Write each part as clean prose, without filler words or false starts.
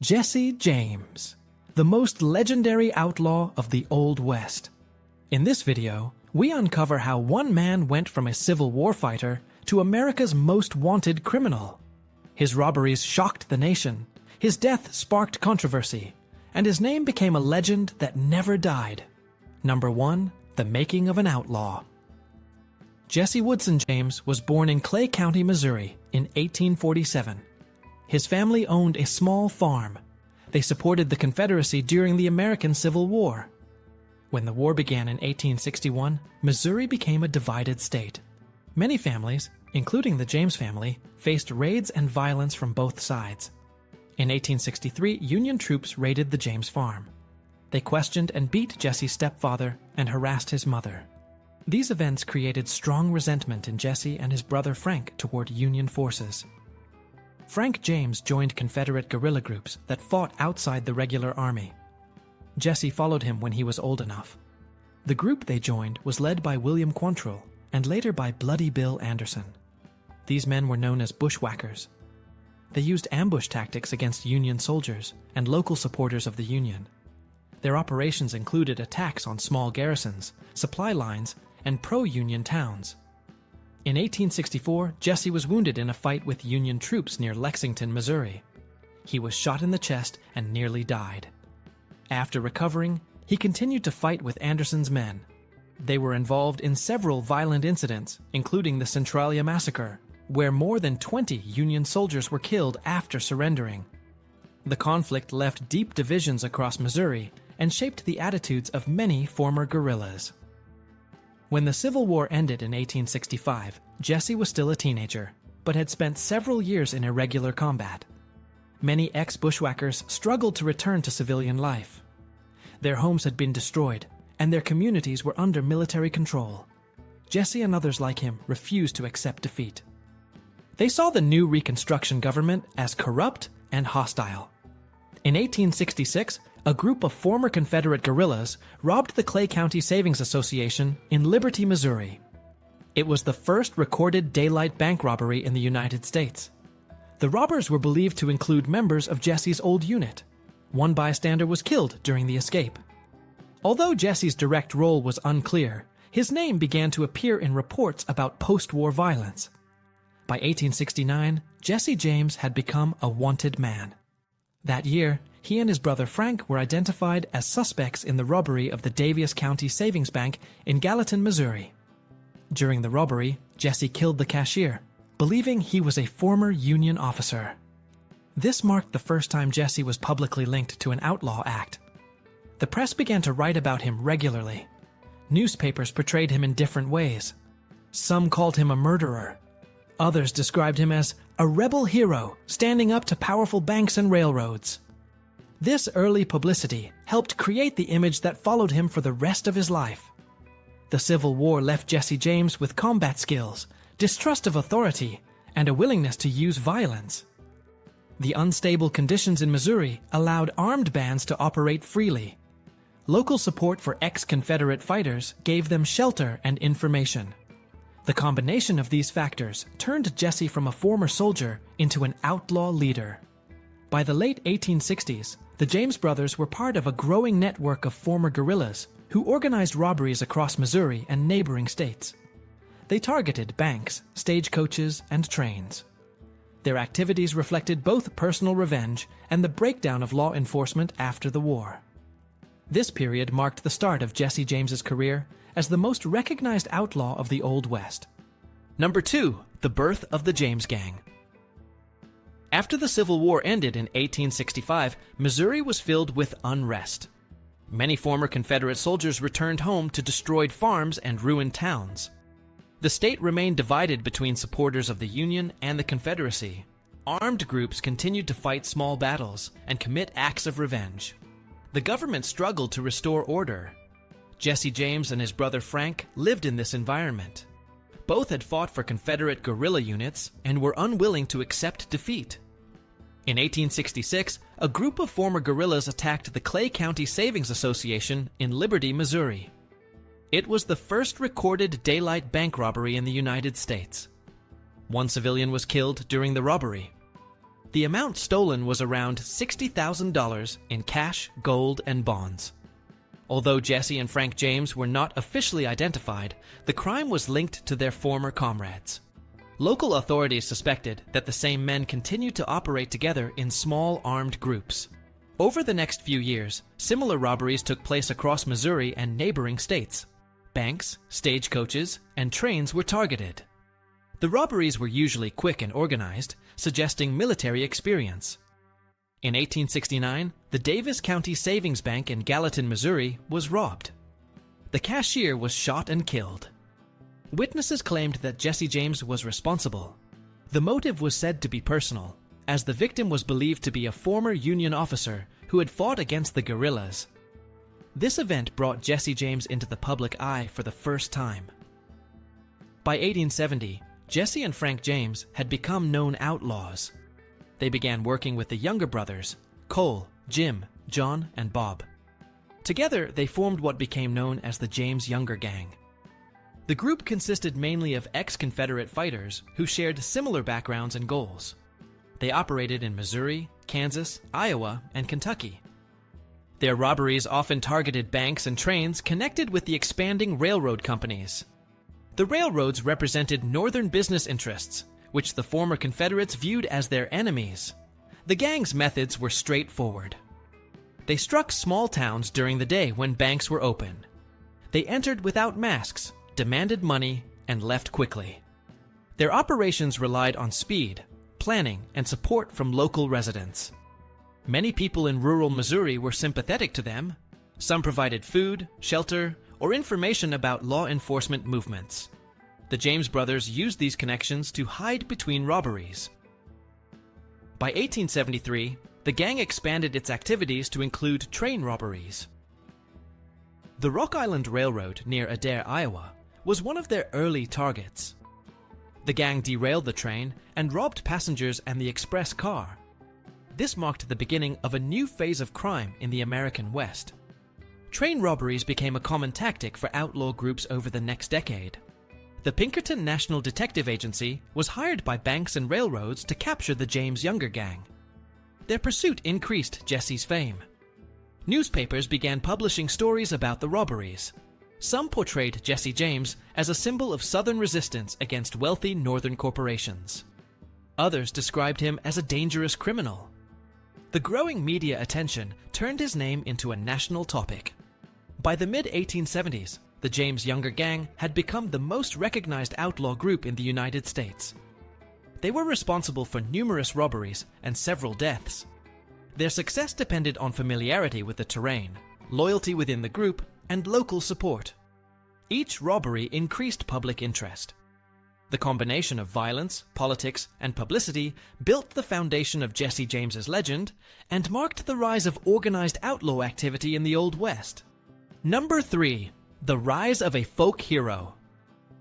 Jesse James, the most legendary outlaw of the Old West. In this video, we uncover how one man went from a Civil War fighter to America's most wanted criminal. His robberies shocked the nation, his death sparked controversy, and his name became a legend that never died. Number 1. The making of an outlaw. Jesse Woodson James was born in Clay County, Missouri in 1847. His family owned a small farm. They supported the Confederacy during the American Civil War. When the war began in 1861, Missouri became a divided state. Many families, including the James family, faced raids and violence from both sides. In 1863, Union troops raided the James farm. They questioned and beat Jesse's stepfather and harassed his mother. These events created strong resentment in Jesse and his brother Frank toward Union forces. Frank James joined Confederate guerrilla groups that fought outside the regular army. Jesse followed him when he was old enough. The group they joined was led by William Quantrill and later by Bloody Bill Anderson. These men were known as bushwhackers. They used ambush tactics against Union soldiers and local supporters of the Union. Their operations included attacks on small garrisons, supply lines, and pro-Union towns. In 1864, Jesse was wounded in a fight with Union troops near Lexington, Missouri. He was shot in the chest and nearly died. After recovering, he continued to fight with Anderson's men. They were involved in several violent incidents, including the Centralia Massacre, where more than 20 Union soldiers were killed after surrendering. The conflict left deep divisions across Missouri and shaped the attitudes of many former guerrillas. When the Civil War ended in 1865, Jesse was still a teenager, but had spent several years in irregular combat. Many ex-bushwhackers struggled to return to civilian life. Their homes had been destroyed, and their communities were under military control. Jesse and others like him refused to accept defeat. They saw the new Reconstruction government as corrupt and hostile. In 1866, a group of former Confederate guerrillas robbed the Clay County Savings Association in Liberty, Missouri. It was the first recorded daylight bank robbery in the United States. The robbers were believed to include members of Jesse's old unit. One bystander was killed during the escape. Although Jesse's direct role was unclear, his name began to appear in reports about post-war violence. By 1869, Jesse James had become a wanted man. That year, he and his brother Frank were identified as suspects in the robbery of the Daviess County Savings Bank in Gallatin, Missouri. During the robbery, Jesse killed the cashier, believing he was a former Union officer. This marked the first time Jesse was publicly linked to an outlaw act. The press began to write about him regularly. Newspapers portrayed him in different ways. Some called him a murderer. Others described him as a rebel hero standing up to powerful banks and railroads. This early publicity helped create the image that followed him for the rest of his life. The Civil War left Jesse James with combat skills, distrust of authority, and a willingness to use violence. The unstable conditions in Missouri allowed armed bands to operate freely. Local support for ex-Confederate fighters gave them shelter and information. The combination of these factors turned Jesse from a former soldier into an outlaw leader. By the late 1860s, the James brothers were part of a growing network of former guerrillas who organized robberies across Missouri and neighboring states. They targeted banks, stagecoaches, and trains. Their activities reflected both personal revenge and the breakdown of law enforcement after the war. This period marked the start of Jesse James's career as the most recognized outlaw of the Old West. Number 2. The birth of the James Gang. After the Civil War ended in 1865, Missouri was filled with unrest. Many former Confederate soldiers returned home to destroyed farms and ruined towns. The state remained divided between supporters of the Union and the Confederacy. Armed groups continued to fight small battles and commit acts of revenge. The government struggled to restore order. Jesse James and his brother Frank lived in this environment. Both had fought for Confederate guerrilla units and were unwilling to accept defeat. In 1866, a group of former guerrillas attacked the Clay County Savings Association in Liberty, Missouri. It was the first recorded daylight bank robbery in the United States. One civilian was killed during the robbery. The amount stolen was around $60,000 in cash, gold, and bonds. Although Jesse and Frank James were not officially identified, the crime was linked to their former comrades. Local authorities suspected that the same men continued to operate together in small armed groups. Over the next few years, similar robberies took place across Missouri and neighboring states. Banks, stagecoaches, and trains were targeted. The robberies were usually quick and organized, suggesting military experience. In 1869, the Davis County Savings Bank in Gallatin, Missouri, was robbed. The cashier was shot and killed. Witnesses claimed that Jesse James was responsible. The motive was said to be personal, as the victim was believed to be a former Union officer who had fought against the guerrillas. This event brought Jesse James into the public eye for the first time. By 1870, Jesse and Frank James had become known outlaws. They began working with the younger brothers, Cole, Jim, John, and Bob. Together, they formed what became known as the James Younger Gang. The group consisted mainly of ex-Confederate fighters who shared similar backgrounds and goals. They operated in Missouri, Kansas, Iowa, and Kentucky. Their robberies often targeted banks and trains connected with the expanding railroad companies. The railroads represented Northern business interests, which the former Confederates viewed as their enemies. The gang's methods were straightforward. They struck small towns during the day when banks were open. They entered without masks, demanded money, and left quickly. Their operations relied on speed, planning, and support from local residents. Many people in rural Missouri were sympathetic to them. Some provided food, shelter, or information about law enforcement movements. The James brothers used these connections to hide between robberies. By 1873, the gang expanded its activities to include train robberies. The Rock Island Railroad near Adair, Iowa, was one of their early targets. The gang derailed the train and robbed passengers and the express car. This marked the beginning of a new phase of crime in the American West. Train robberies became a common tactic for outlaw groups over the next decade. The Pinkerton National Detective Agency was hired by banks and railroads to capture the James Younger Gang. Their pursuit increased Jesse's fame. Newspapers began publishing stories about the robberies. Some portrayed Jesse James as a symbol of Southern resistance against wealthy Northern corporations. Others described him as a dangerous criminal. The growing media attention turned his name into a national topic. By the mid-1870s, the James Younger Gang had become the most recognized outlaw group in the United States. They were responsible for numerous robberies and several deaths. Their success depended on familiarity with the terrain, loyalty within the group, and local support. Each robbery increased public interest. The combination of violence, politics, and publicity built the foundation of Jesse James's legend and marked the rise of organized outlaw activity in the Old West. Number 3. The rise of a folk hero.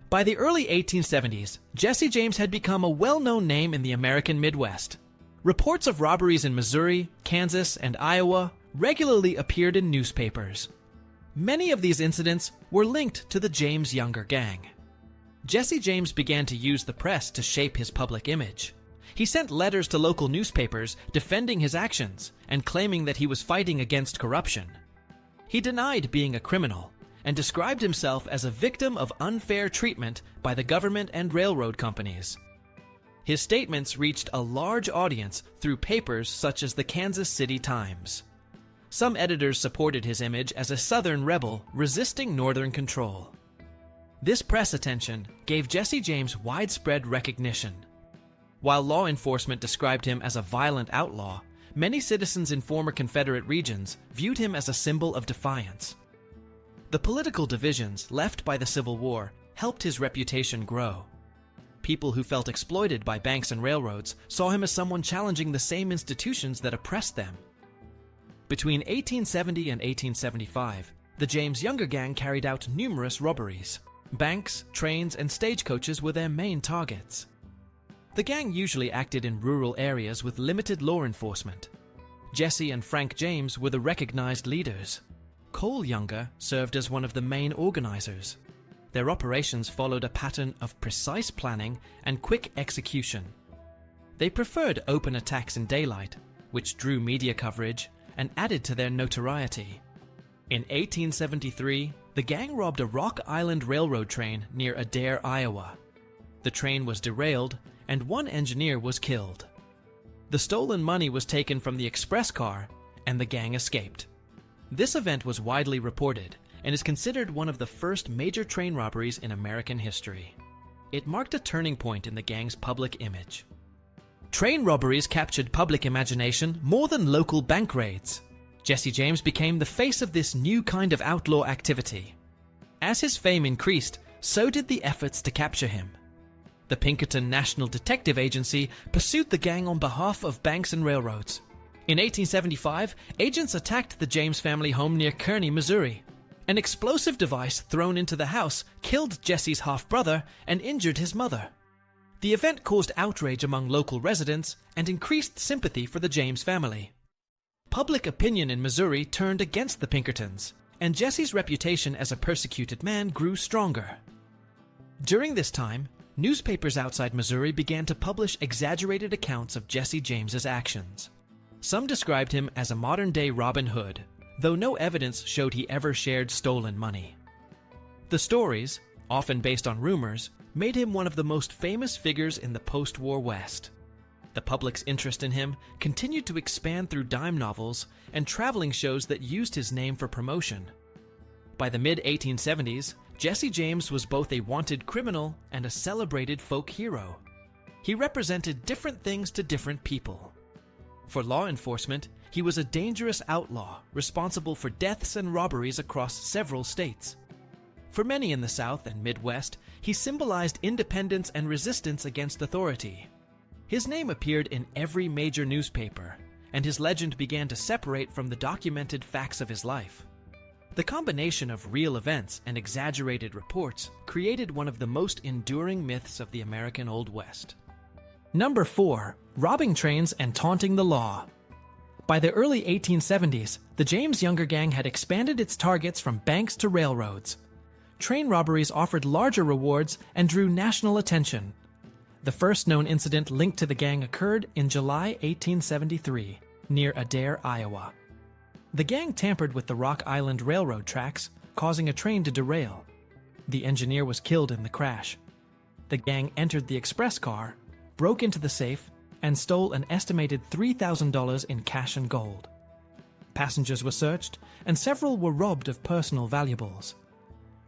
By the early 1870s, Jesse James had become a well-known name in the American Midwest. Reports of robberies in Missouri, Kansas, and Iowa regularly appeared in newspapers. Many of these incidents were linked to the James Younger Gang. Jesse James began to use the press to shape his public image. He sent letters to local newspapers defending his actions and claiming that he was fighting against corruption. He denied being a criminal and described himself as a victim of unfair treatment by the government and railroad companies. His statements reached a large audience through papers such as the Kansas City Times. Some editors supported his image as a Southern rebel resisting Northern control. This press attention gave Jesse James widespread recognition. While law enforcement described him as a violent outlaw, many citizens in former Confederate regions viewed him as a symbol of defiance. The political divisions left by the Civil War helped his reputation grow. People who felt exploited by banks and railroads saw him as someone challenging the same institutions that oppressed them. Between 1870 and 1875, the James Younger Gang carried out numerous robberies. Banks, trains, and stagecoaches were their main targets. The gang usually acted in rural areas with limited law enforcement. Jesse and Frank James were the recognized leaders. Cole Younger served as one of the main organizers. Their operations followed a pattern of precise planning and quick execution. They preferred open attacks in daylight, which drew media coverage and added to their notoriety. In 1873, the gang robbed a Rock Island Railroad train near Adair, Iowa. The train was derailed, and one engineer was killed. The stolen money was taken from the express car, and the gang escaped. This event was widely reported and is considered one of the first major train robberies in American history. It marked a turning point in the gang's public image. Train robberies captured public imagination more than local bank raids. Jesse James became the face of this new kind of outlaw activity. As his fame increased, so did the efforts to capture him. The Pinkerton National Detective Agency pursued the gang on behalf of banks and railroads. In 1875, agents attacked the James family home near Kearney, Missouri. An explosive device thrown into the house killed Jesse's half-brother and injured his mother. The event caused outrage among local residents and increased sympathy for the James family. Public opinion in Missouri turned against the Pinkertons, and Jesse's reputation as a persecuted man grew stronger. During this time, newspapers outside Missouri began to publish exaggerated accounts of Jesse James's actions. Some described him as a modern-day Robin Hood, though no evidence showed he ever shared stolen money. The stories, often based on rumors, made him one of the most famous figures in the post-war West. The public's interest in him continued to expand through dime novels and traveling shows that used his name for promotion. By the mid-1870s, Jesse James was both a wanted criminal and a celebrated folk hero. He represented different things to different people. For law enforcement, he was a dangerous outlaw responsible for deaths and robberies across several states. For many in the South and Midwest, he symbolized independence and resistance against authority. His name appeared in every major newspaper, and his legend began to separate from the documented facts of his life. The combination of real events and exaggerated reports created one of the most enduring myths of the American Old West. Number 4. Robbing trains and taunting the law. By the early 1870s, the James Younger gang had expanded its targets from banks to railroads. Train robberies offered larger rewards and drew national attention. The first known incident linked to the gang occurred in July 1873, near Adair, Iowa. The gang tampered with the Rock Island Railroad tracks, causing a train to derail. The engineer was killed in the crash. The gang entered the express car, broke into the safe, and stole an estimated $3,000 in cash and gold. Passengers were searched, and several were robbed of personal valuables.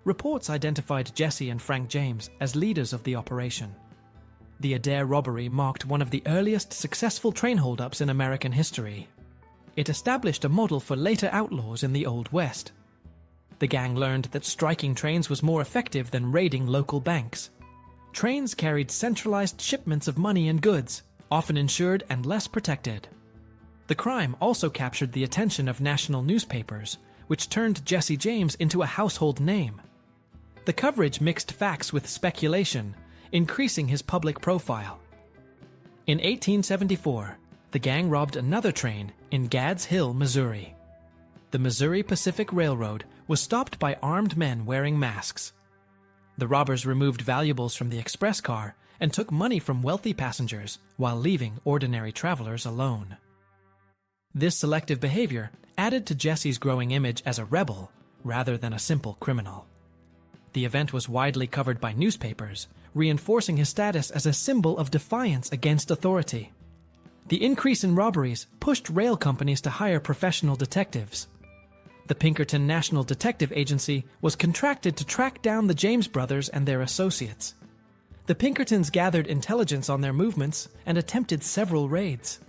Reports identified Jesse and Frank James as leaders of the operation. The Adair robbery marked one of the earliest successful train holdups in American history. It established a model for later outlaws in the Old West. The gang learned that striking trains was more effective than raiding local banks. Trains carried centralized shipments of money and goods, often insured and less protected. The crime also captured the attention of national newspapers, which turned Jesse James into a household name. The coverage mixed facts with speculation, increasing his public profile. In 1874, the gang robbed another train in Gads Hill, Missouri. The Missouri Pacific Railroad was stopped by armed men wearing masks. The robbers removed valuables from the express car and took money from wealthy passengers while leaving ordinary travelers alone. This selective behavior added to Jesse's growing image as a rebel rather than a simple criminal. The event was widely covered by newspapers, reinforcing his status as a symbol of defiance against authority. The increase in robberies pushed rail companies to hire professional detectives. The Pinkerton National Detective Agency was contracted to track down the James brothers and their associates. The Pinkertons gathered intelligence on their movements and attempted several raids.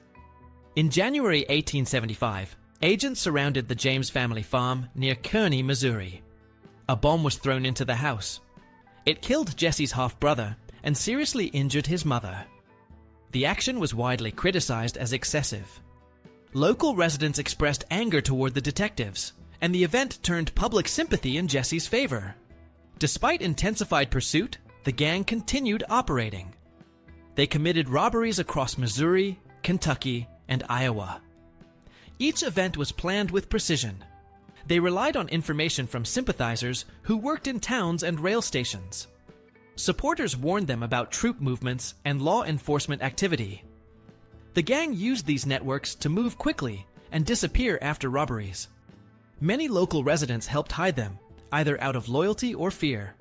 In January 1875, agents surrounded the James family farm near Kearney, Missouri. A bomb was thrown into the house. It killed Jesse's half-brother and seriously injured his mother. The action was widely criticized as excessive. Local residents expressed anger toward the detectives, and the event turned public sympathy in Jesse's favor. Despite intensified pursuit, the gang continued operating. They committed robberies across Missouri, Kentucky, and Iowa. Each event was planned with precision. They relied on information from sympathizers who worked in towns and rail stations. Supporters warned them about troop movements and law enforcement activity. The gang used these networks to move quickly and disappear after robberies. Many local residents helped hide them, either out of loyalty or fear.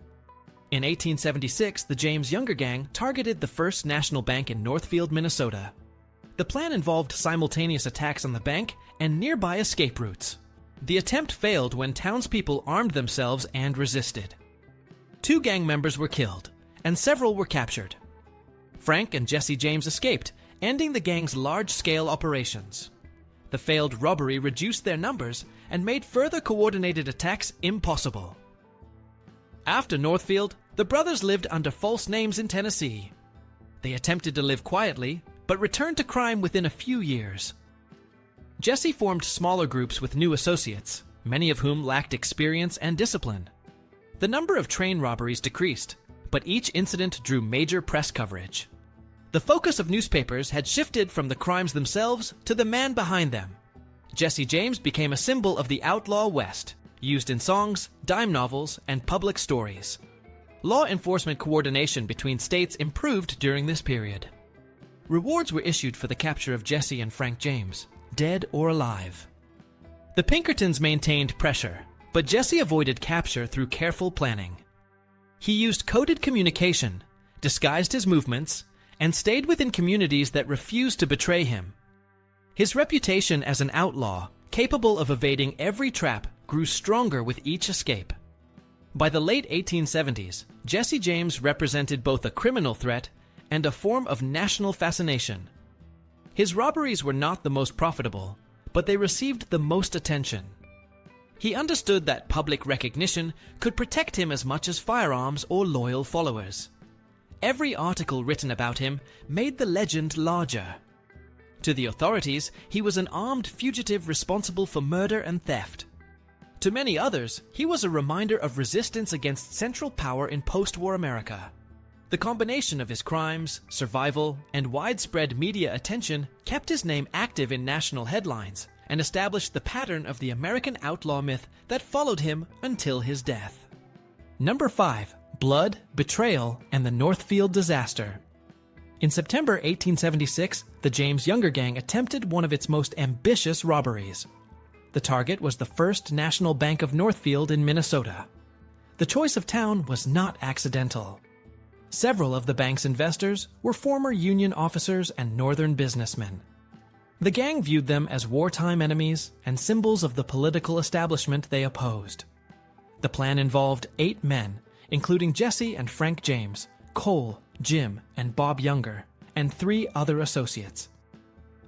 In 1876, the James Younger Gang targeted the First National Bank in Northfield, Minnesota. The plan involved simultaneous attacks on the bank and nearby escape routes. The attempt failed when townspeople armed themselves and resisted. 2 gang members were killed, and several were captured. Frank and Jesse James escaped, ending the gang's large-scale operations. The failed robbery reduced their numbers and made further coordinated attacks impossible. After Northfield, the brothers lived under false names in Tennessee. They attempted to live quietly, but returned to crime within a few years. Jesse formed smaller groups with new associates, many of whom lacked experience and discipline. The number of train robberies decreased, but each incident drew major press coverage. The focus of newspapers had shifted from the crimes themselves to the man behind them. Jesse James became a symbol of the outlaw West, used in songs, dime novels, and public stories. Law enforcement coordination between states improved during this period. Rewards were issued for the capture of Jesse and Frank James, dead or alive. The Pinkertons maintained pressure, but Jesse avoided capture through careful planning. He used coded communication, disguised his movements, and stayed within communities that refused to betray him. His reputation as an outlaw, capable of evading every trap, grew stronger with each escape. By the late 1870s, Jesse James represented both a criminal threat and a form of national fascination. His robberies were not the most profitable, but they received the most attention. He understood that public recognition could protect him as much as firearms or loyal followers. Every article written about him made the legend larger. To the authorities, he was an armed fugitive responsible for murder and theft. To many others, he was a reminder of resistance against central power in post-war America. The combination of his crimes, survival, and widespread media attention kept his name active in national headlines and established the pattern of the American outlaw myth that followed him until his death. Number 5. Blood, Betrayal, and the Northfield Disaster. In September 1876, the James Younger Gang attempted one of its most ambitious robberies. The target was the First National Bank of Northfield in Minnesota. The choice of town was not accidental. Several of the bank's investors were former Union officers and Northern businessmen. The gang viewed them as wartime enemies and symbols of the political establishment they opposed. The plan involved 8 men, including Jesse and Frank James, Cole, Jim, and Bob Younger, and 3 other associates.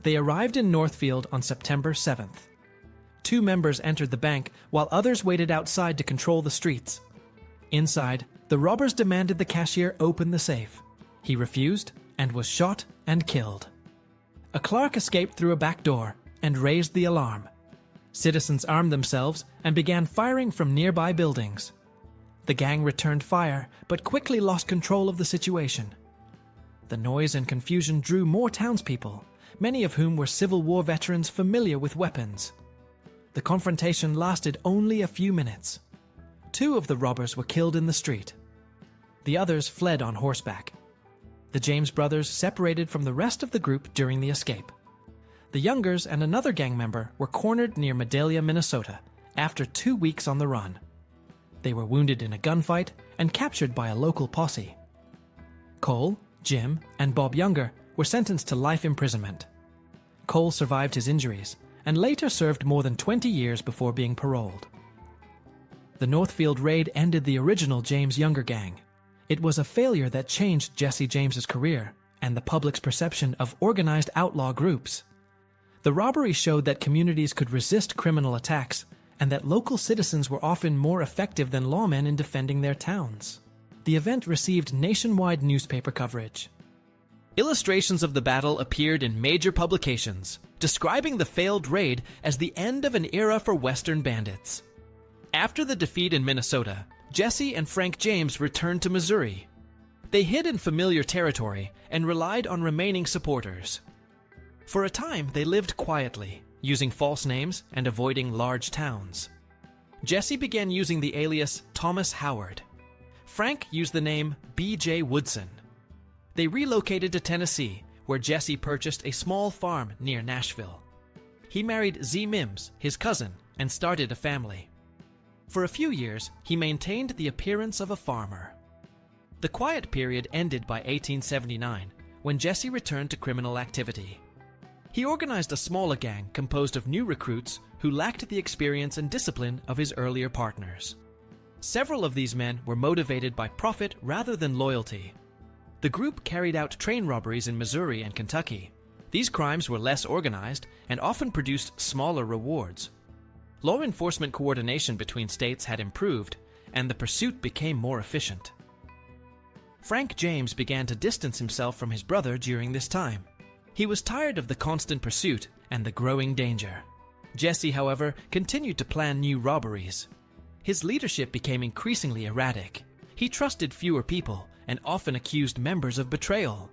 They arrived in Northfield on September 7th. 2 members entered the bank while others waited outside to control the streets. Inside, the robbers demanded the cashier open the safe. He refused and was shot and killed. A clerk escaped through a back door and raised the alarm. Citizens armed themselves and began firing from nearby buildings. The gang returned fire, but quickly lost control of the situation. The noise and confusion drew more townspeople, many of whom were Civil War veterans familiar with weapons. The confrontation lasted only a few minutes. 2 of the robbers were killed in the street. The others fled on horseback. The James brothers separated from the rest of the group during the escape. The Youngers and another gang member were cornered near Medalia, Minnesota, after 2 weeks on the run. They were wounded in a gunfight and captured by a local posse. Cole, Jim, and Bob Younger were sentenced to life imprisonment. Cole survived his injuries and later served more than 20 years before being paroled. The Northfield raid ended the original James Younger Gang. It was a failure that changed Jesse James's career and the public's perception of organized outlaw groups. The robbery showed that communities could resist criminal attacks and that local citizens were often more effective than lawmen in defending their towns. The event received nationwide newspaper coverage. Illustrations of the battle appeared in major publications, describing the failed raid as the end of an era for Western bandits. After the defeat in Minnesota, Jesse and Frank James returned to Missouri. They hid in familiar territory and relied on remaining supporters. For a time, they lived quietly, using false names and avoiding large towns. Jesse began using the alias Thomas Howard. Frank used the name B.J. Woodson. They relocated to Tennessee, where Jesse purchased a small farm near Nashville. He married Z. Mims, his cousin, and started a family. For a few years, he maintained the appearance of a farmer. The quiet period ended by 1879, when Jesse returned to criminal activity. He organized a smaller gang composed of new recruits who lacked the experience and discipline of his earlier partners. Several of these men were motivated by profit rather than loyalty. The group carried out train robberies in Missouri and Kentucky. These crimes were less organized and often produced smaller rewards. Law enforcement coordination between states had improved, and the pursuit became more efficient. Frank James began to distance himself from his brother during this time. He was tired of the constant pursuit and the growing danger. Jesse, however, continued to plan new robberies. His leadership became increasingly erratic. He trusted fewer people and often accused members of betrayal.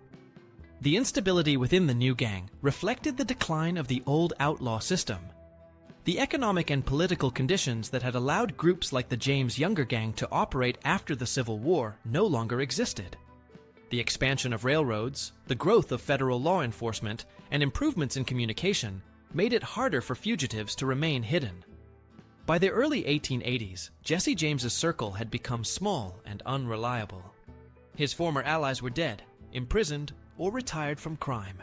The instability within the new gang reflected the decline of the old outlaw system. The economic and political conditions that had allowed groups like the James Younger Gang to operate after the Civil War no longer existed. The expansion of railroads, the growth of federal law enforcement, and improvements in communication made it harder for fugitives to remain hidden. By the early 1880s, Jesse James's circle had become small and unreliable. His former allies were dead, imprisoned, or retired from crime.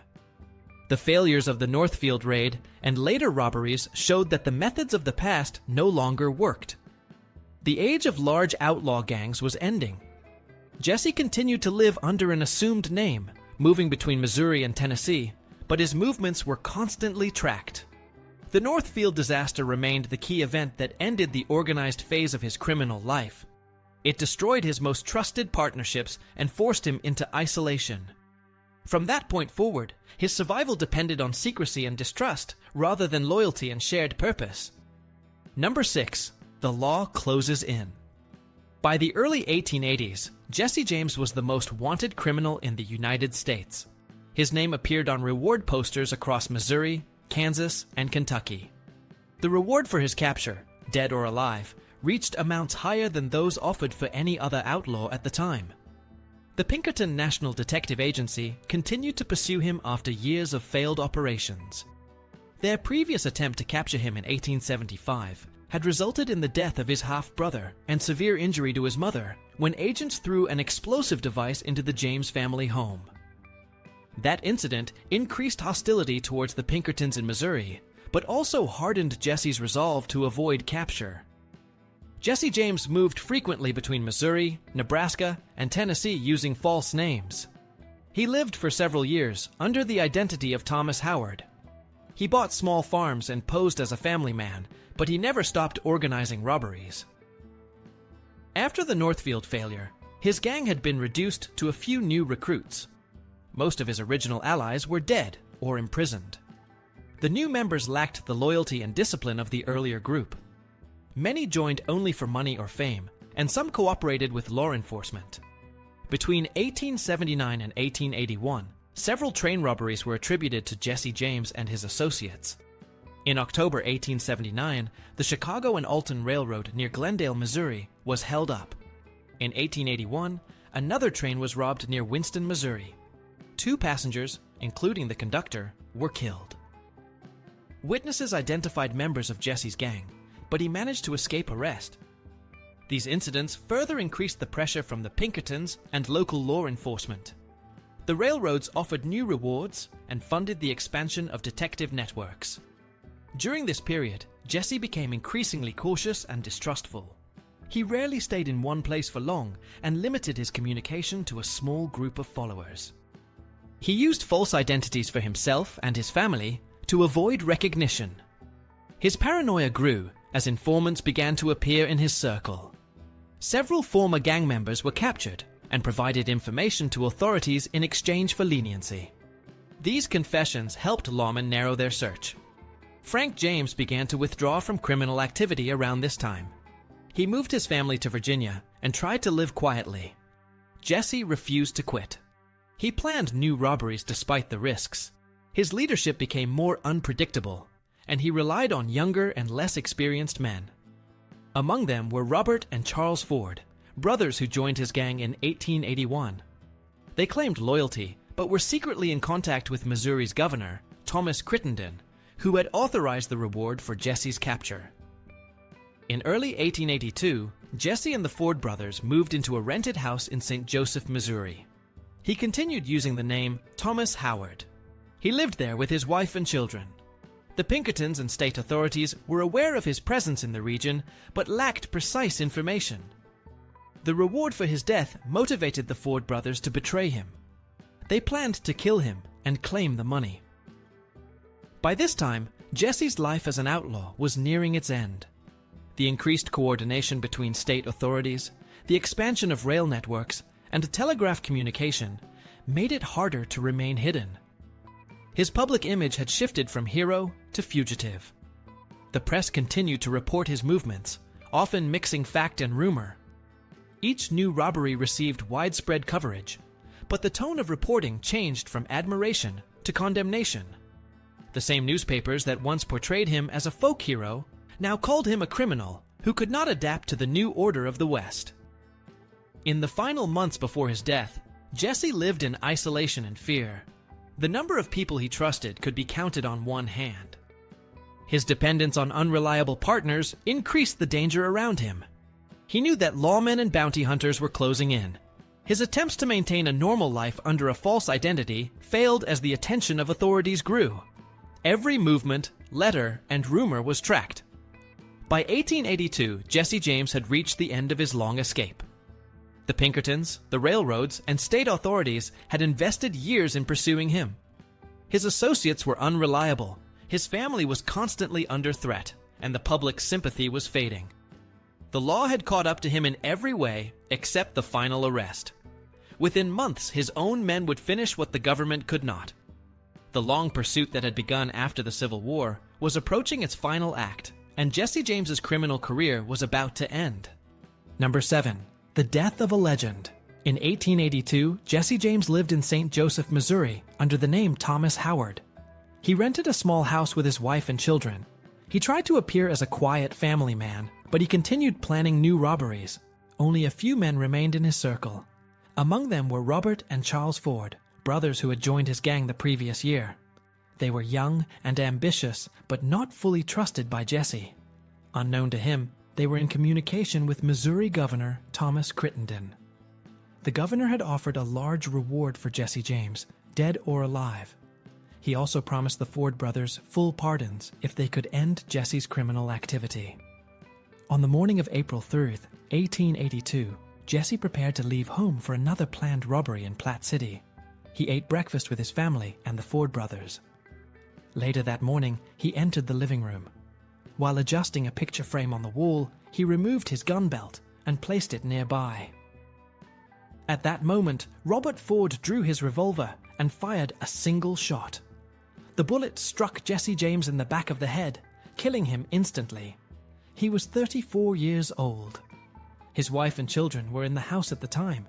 The failures of the Northfield raid and later robberies showed that the methods of the past no longer worked. The age of large outlaw gangs was ending. Jesse continued to live under an assumed name, moving between Missouri and Tennessee, but his movements were constantly tracked. The Northfield disaster remained the key event that ended the organized phase of his criminal life. It destroyed his most trusted partnerships and forced him into isolation. From that point forward, his survival depended on secrecy and distrust rather than loyalty and shared purpose. Number 6. The law closes in. By the early 1880s, Jesse James was the most wanted criminal in the United States. His name appeared on reward posters across Missouri, Kansas, and Kentucky. The reward for his capture, dead or alive, reached amounts higher than those offered for any other outlaw at the time. The Pinkerton National Detective Agency continued to pursue him after years of failed operations. Their previous attempt to capture him in 1875 had resulted in the death of his half-brother and severe injury to his mother when agents threw an explosive device into the James family home. That incident increased hostility towards the Pinkertons in Missouri, but also hardened Jesse's resolve to avoid capture. Jesse James moved frequently between Missouri, Nebraska, and Tennessee using false names. He lived for several years under the identity of Thomas Howard. He bought small farms and posed as a family man, but he never stopped organizing robberies. After the Northfield failure, his gang had been reduced to a few new recruits. Most of his original allies were dead or imprisoned. The new members lacked the loyalty and discipline of the earlier group. Many joined only for money or fame, and some cooperated with law enforcement. Between 1879 and 1881, several train robberies were attributed to Jesse James and his associates. In October 1879, the Chicago and Alton Railroad near Glendale, Missouri, was held up. In 1881, another train was robbed near Winston, Missouri. 2 passengers, including the conductor, were killed. Witnesses identified members of Jesse's gang, but he managed to escape arrest. These incidents further increased the pressure from the Pinkertons and local law enforcement. The railroads offered new rewards and funded the expansion of detective networks. During this period, Jesse became increasingly cautious and distrustful. He rarely stayed in one place for long and limited his communication to a small group of followers. He used false identities for himself and his family to avoid recognition. His paranoia grew as informants began to appear in his circle. Several former gang members were captured and provided information to authorities in exchange for leniency. These confessions helped lawmen narrow their search. Frank James began to withdraw from criminal activity around this time. He moved his family to Virginia and tried to live quietly. Jesse refused to quit. He planned new robberies despite the risks. His leadership became more unpredictable, and he relied on younger and less experienced men. Among them were Robert and Charles Ford, brothers who joined his gang in 1881. They claimed loyalty, but were secretly in contact with Missouri's governor, Thomas Crittenden, who had authorized the reward for Jesse's capture. In early 1882, Jesse and the Ford brothers moved into a rented house in St. Joseph, Missouri. He continued using the name Thomas Howard. He lived there with his wife and children. The Pinkertons and state authorities were aware of his presence in the region, but lacked precise information. The reward for his death motivated the Ford brothers to betray him. They planned to kill him and claim the money. By this time, Jesse's life as an outlaw was nearing its end. The increased coordination between state authorities, the expansion of rail networks, and telegraph communication made it harder to remain hidden. His public image had shifted from hero to fugitive. The press continued to report his movements, often mixing fact and rumor. Each new robbery received widespread coverage, but the tone of reporting changed from admiration to condemnation. The same newspapers that once portrayed him as a folk hero now called him a criminal who could not adapt to the new order of the West. In the final months before his death, Jesse lived in isolation and fear. The number of people he trusted could be counted on one hand. His dependence on unreliable partners increased the danger around him. He knew that lawmen and bounty hunters were closing in. His attempts to maintain a normal life under a false identity failed as the attention of authorities grew. Every movement, letter, and rumor was tracked. By 1882, Jesse James had reached the end of his long escape. The Pinkertons, the railroads, and state authorities had invested years in pursuing him. His associates were unreliable, his family was constantly under threat, and the public's sympathy was fading. The law had caught up to him in every way except the final arrest. Within months, his own men would finish what the government could not. The long pursuit that had begun after the Civil War was approaching its final act, and Jesse James's criminal career was about to end. Number 7. The death of a legend. In 1882, Jesse James lived in St. Joseph, Missouri, under the name Thomas Howard. He rented a small house with his wife and children. He tried to appear as a quiet family man, but he continued planning new robberies. Only a few men remained in his circle. Among them were Robert and Charles Ford, brothers who had joined his gang the previous year. They were young and ambitious, but not fully trusted by Jesse. Unknown to him, they were in communication with Missouri Governor Thomas Crittenden. The governor had offered a large reward for Jesse James, dead or alive. He also promised the Ford brothers full pardons if they could end Jesse's criminal activity. On the morning of April 3rd, 1882, Jesse prepared to leave home for another planned robbery in Platte City. He ate breakfast with his family and the Ford brothers. Later that morning, he entered the living room. While adjusting a picture frame on the wall, he removed his gun belt and placed it nearby. At that moment, Robert Ford drew his revolver and fired a single shot. The bullet struck Jesse James in the back of the head, killing him instantly. He was 34 years old. His wife and children were in the house at the time.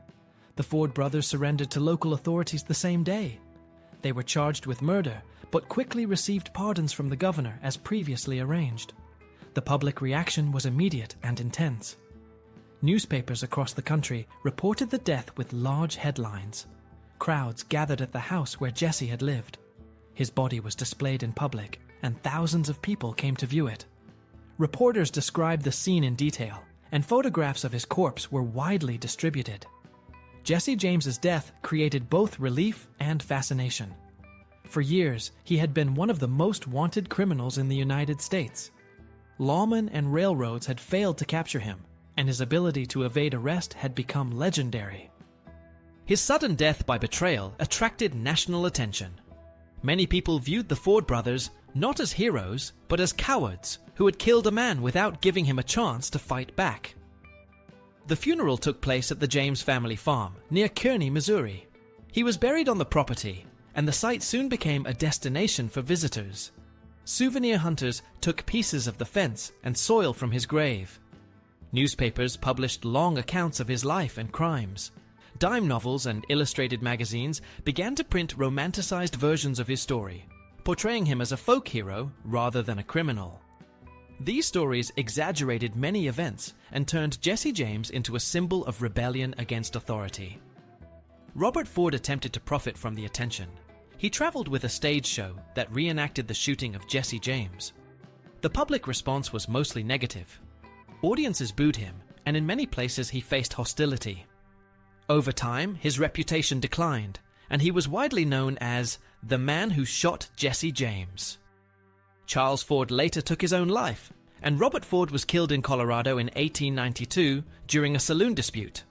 The Ford brothers surrendered to local authorities the same day. They were charged with murder, but quickly received pardons from the governor as previously arranged. The public reaction was immediate and intense. Newspapers across the country reported the death with large headlines. Crowds gathered at the house where Jesse had lived. His body was displayed in public, and thousands of people came to view it. Reporters described the scene in detail, and photographs of his corpse were widely distributed. Jesse James's death created both relief and fascination. For years, he had been one of the most wanted criminals in the United States. Lawmen and railroads had failed to capture him, and his ability to evade arrest had become legendary. His sudden death by betrayal attracted national attention. Many people viewed the Ford brothers not as heroes, but as cowards who had killed a man without giving him a chance to fight back. The funeral took place at the James family farm near Kearney, Missouri. He was buried on the property, and the site soon became a destination for visitors. Souvenir hunters took pieces of the fence and soil from his grave. Newspapers published long accounts of his life and crimes. Dime novels and illustrated magazines began to print romanticized versions of his story, portraying him as a folk hero rather than a criminal. These stories exaggerated many events and turned Jesse James into a symbol of rebellion against authority. Robert Ford attempted to profit from the attention. He traveled with a stage show that reenacted the shooting of Jesse James. The public response was mostly negative. Audiences booed him, and in many places he faced hostility. Over time, his reputation declined, and he was widely known as the man who shot Jesse James. Charles Ford later took his own life, and Robert Ford was killed in Colorado in 1892 during a saloon dispute.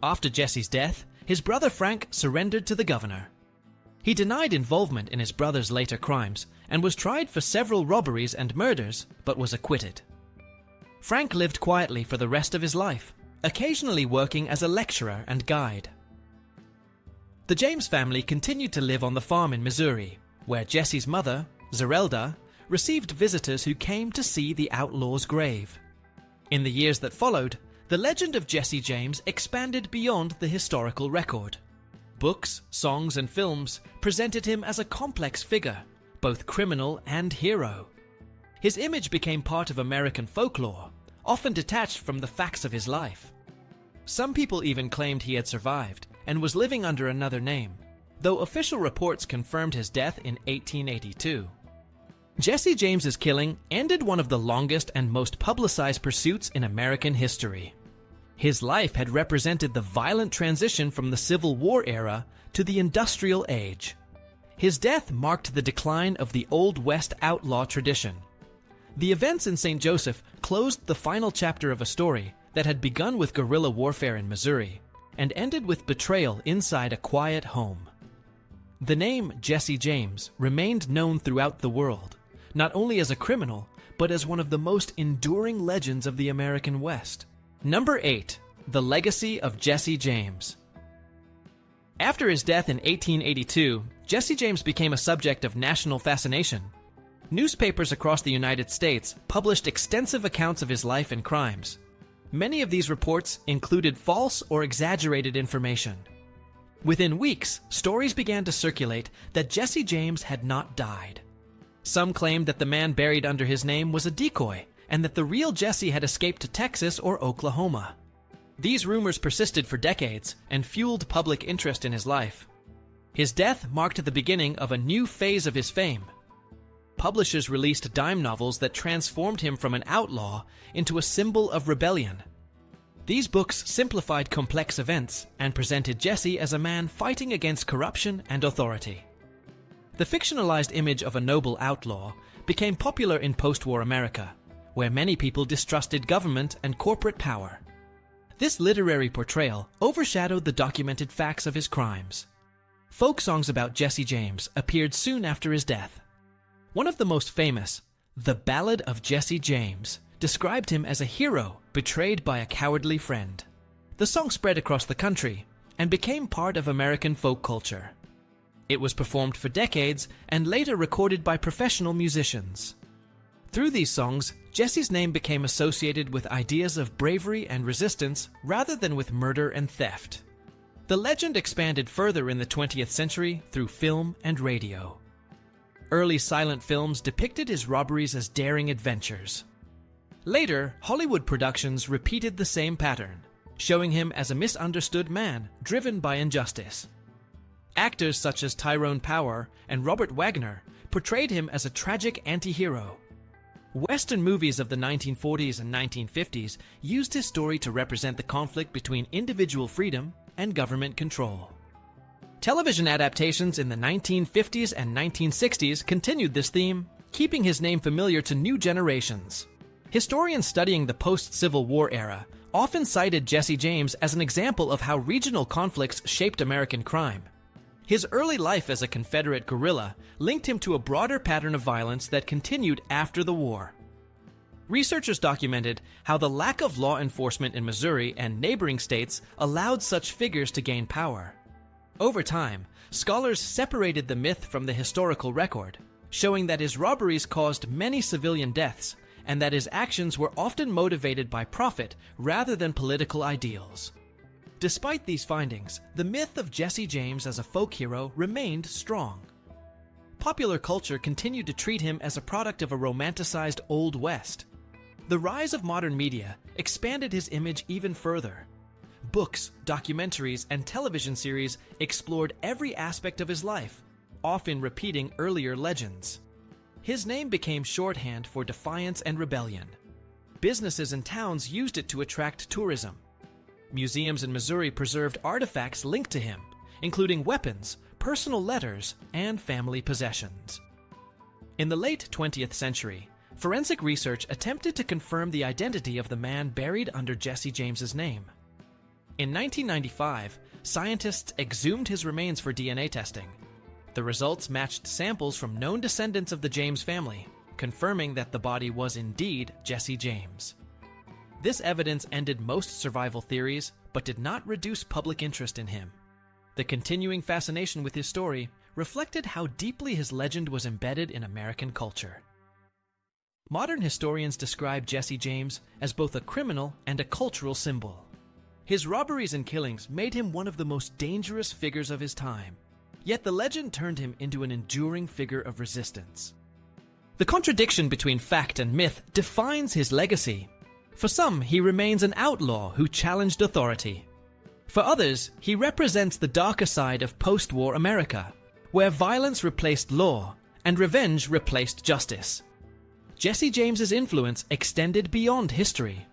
After Jesse's death, his brother Frank surrendered to the governor. He denied involvement in his brother's later crimes and was tried for several robberies and murders, but was acquitted. Frank lived quietly for the rest of his life, occasionally working as a lecturer and guide. The James family continued to live on the farm in Missouri, where Jesse's mother, Zerelda, received visitors who came to see the outlaw's grave. In the years that followed, the legend of Jesse James expanded beyond the historical record. Books, songs, and films presented him as a complex figure, both criminal and hero. His image became part of American folklore, often detached from the facts of his life. Some people even claimed he had survived and was living under another name, though official reports confirmed his death in 1882. Jesse James's killing ended one of the longest and most publicized pursuits in American history. His life had represented the violent transition from the Civil War era to the Industrial Age. His death marked the decline of the Old West outlaw tradition. The events in St. Joseph closed the final chapter of a story that had begun with guerrilla warfare in Missouri and ended with betrayal inside a quiet home. The name Jesse James remained known throughout the world, not only as a criminal, but as one of the most enduring legends of the American West. Number 8. The Legacy of Jesse James. After his death in 1882, Jesse James became a subject of national fascination. Newspapers across the United States published extensive accounts of his life and crimes. Many of these reports included false or exaggerated information. Within weeks, stories began to circulate that Jesse James had not died. Some claimed that the man buried under his name was a decoy, and that the real Jesse had escaped to Texas or Oklahoma. These rumors persisted for decades and fueled public interest in his life. His death marked the beginning of a new phase of his fame. Publishers released dime novels that transformed him from an outlaw into a symbol of rebellion. These books simplified complex events and presented Jesse as a man fighting against corruption and authority. The fictionalized image of a noble outlaw became popular in post-war America, where many people distrusted government and corporate power. This literary portrayal overshadowed the documented facts of his crimes. Folk songs about Jesse James appeared soon after his death. One of the most famous, The Ballad of Jesse James, described him as a hero betrayed by a cowardly friend. The song spread across the country and became part of American folk culture. It was performed for decades and later recorded by professional musicians. Through these songs, Jesse's name became associated with ideas of bravery and resistance rather than with murder and theft. The legend expanded further in the 20th century through film and radio. Early silent films depicted his robberies as daring adventures. Later, Hollywood productions repeated the same pattern, showing him as a misunderstood man driven by injustice. Actors such as Tyrone Power and Robert Wagner portrayed him as a tragic anti-hero. Western movies of the 1940s and 1950s used his story to represent the conflict between individual freedom and government control. Television adaptations in the 1950s and 1960s continued this theme, keeping his name familiar to new generations. Historians studying the post-Civil War era often cited Jesse James as an example of how regional conflicts shaped American crime. His early life as a Confederate guerrilla linked him to a broader pattern of violence that continued after the war. Researchers documented how the lack of law enforcement in Missouri and neighboring states allowed such figures to gain power. Over time, scholars separated the myth from the historical record, showing that his robberies caused many civilian deaths and that his actions were often motivated by profit rather than political ideals. Despite these findings, the myth of Jesse James as a folk hero remained strong. Popular culture continued to treat him as a product of a romanticized Old West. The rise of modern media expanded his image even further. Books, documentaries, and television series explored every aspect of his life, often repeating earlier legends. His name became shorthand for defiance and rebellion. Businesses and towns used it to attract tourism. Museums in Missouri preserved artifacts linked to him, including weapons, personal letters, and family possessions. In the late 20th century, forensic research attempted to confirm the identity of the man buried under Jesse James's name. In 1995, scientists exhumed his remains for DNA testing. The results matched samples from known descendants of the James family, confirming that the body was indeed Jesse James. This evidence ended most survival theories, but did not reduce public interest in him. The continuing fascination with his story reflected how deeply his legend was embedded in American culture. Modern historians describe Jesse James as both a criminal and a cultural symbol. His robberies and killings made him one of the most dangerous figures of his time, yet the legend turned him into an enduring figure of resistance. The contradiction between fact and myth defines his legacy. For some, he remains an outlaw who challenged authority. For others, he represents the darker side of post-war America, where violence replaced law and revenge replaced justice. Jesse James's influence extended beyond history.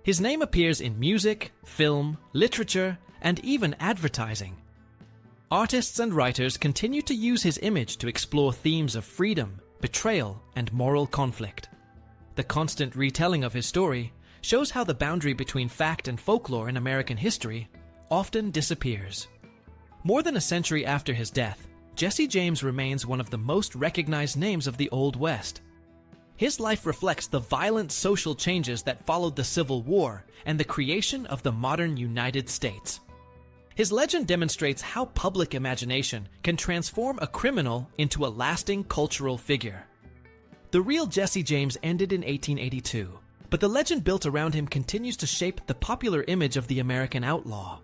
His name appears in music, film, literature, and even advertising. Artists and writers continue to use his image to explore themes of freedom, betrayal, and moral conflict. The constant retelling of his story shows how the boundary between fact and folklore in American history often disappears. More than a century after his death, Jesse James remains one of the most recognized names of the Old West. His life reflects the violent social changes that followed the Civil War and the creation of the modern United States. His legend demonstrates how public imagination can transform a criminal into a lasting cultural figure. The real Jesse James ended in 1882, but the legend built around him continues to shape the popular image of the American outlaw.